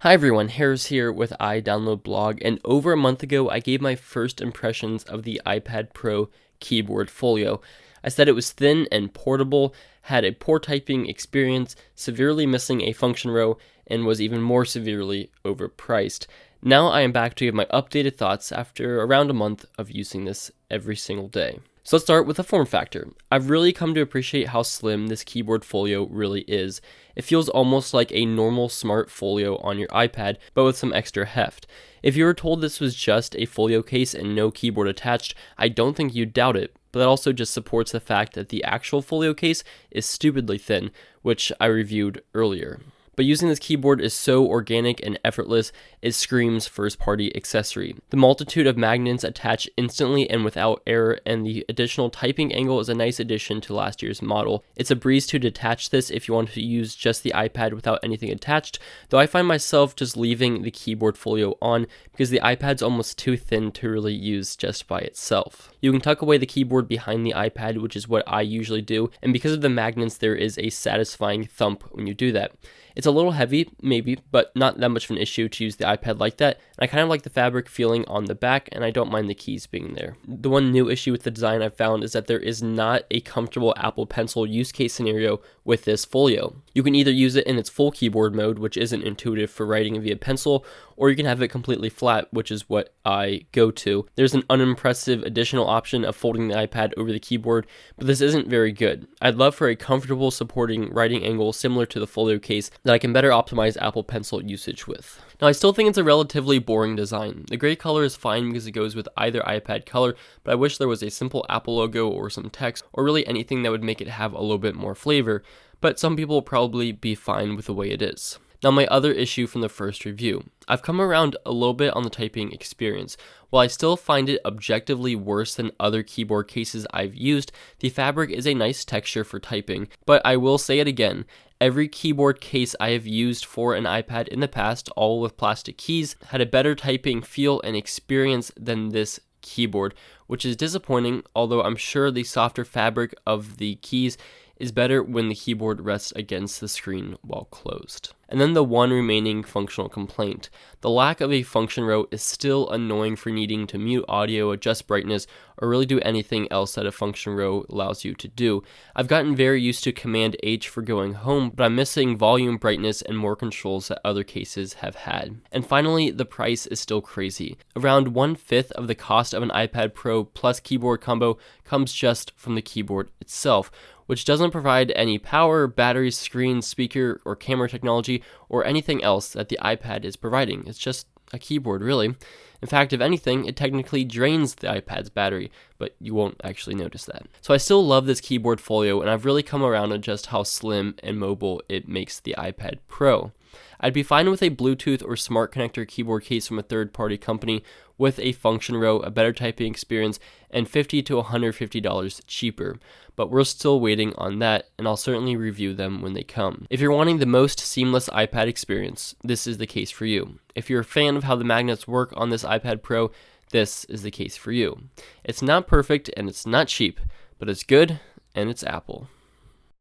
Hi everyone, Harris here with iDownload Blog, and over a month ago I gave my first impressions of the iPad Pro Keyboard Folio. I said it was thin and portable, had a poor typing experience, severely missing a function row, and was even more severely overpriced. Now I am back to give my updated thoughts after around a month of using this every single day. So let's start with the form factor. I've really come to appreciate how slim this keyboard folio really is. It feels almost like a normal smart folio on your iPad, but with some extra heft. If you were told this was just a folio case and no keyboard attached, I don't think you'd doubt it, but that also just supports the fact that the actual folio case is stupidly thin, which I reviewed earlier. But using this keyboard is so organic and effortless, it screams first-party accessory. The multitude of magnets attach instantly and without error, and the additional typing angle is a nice addition to last year's model. It's a breeze to detach this if you want to use just the iPad without anything attached, though I find myself just leaving the keyboard folio on because the iPad's almost too thin to really use just by itself. You can tuck away the keyboard behind the iPad, which is what I usually do, and because of the magnets there is a satisfying thump when you do that. It's a little heavy, maybe, but not that much of an issue to use the iPad like that, and I kind of like the fabric feeling on the back, and I don't mind the keys being there. The one new issue with the design I've found is that there is not a comfortable Apple Pencil use case scenario with this folio. You can either use it in its full keyboard mode, which isn't intuitive for writing via pencil, or you can have it completely flat, which is what I go to. There's an unimpressive additional option of folding the iPad over the keyboard, but this isn't very good. I'd love for a comfortable supporting writing angle similar to the folio case that I can better optimize Apple Pencil usage with. Now, I still think it's a relatively boring design. The gray color is fine because it goes with either iPad color, but I wish there was a simple Apple logo or some text, or really anything that would make it have a little bit more flavor, but some people will probably be fine with the way it is. Now, my other issue from the first review. I've come around a little bit on the typing experience. While I still find it objectively worse than other keyboard cases I've used, the fabric is a nice texture for typing, but I will say it again. Every keyboard case I have used for an iPad in the past, all with plastic keys, had a better typing feel and experience than this keyboard, which is disappointing, although I'm sure the softer fabric of the keys is better when the keyboard rests against the screen while closed. And then the one remaining functional complaint. The lack of a function row is still annoying for needing to mute audio, adjust brightness, or really do anything else that a function row allows you to do. I've gotten very used to Command H for going home, but I'm missing volume, brightness, and more controls that other cases have had. And finally, the price is still crazy. Around 1/5 of the cost of an iPad Pro plus keyboard combo comes just from the keyboard itself, which doesn't provide any power, battery, screen, speaker, or camera technology, or anything else that the iPad is providing. It's just a keyboard, really. In fact, if anything, it technically drains the iPad's battery, but you won't actually notice that. So I still love this keyboard folio, and I've really come around on just how slim and mobile it makes the iPad Pro. I'd be fine with a Bluetooth or smart connector keyboard case from a third-party company with a function row, a better typing experience, and $50 to $150 cheaper. But we're still waiting on that, and I'll certainly review them when they come. If you're wanting the most seamless iPad experience, this is the case for you. If you're a fan of how the magnets work on this iPad Pro, this is the case for you. It's not perfect and it's not cheap, but it's good and it's Apple.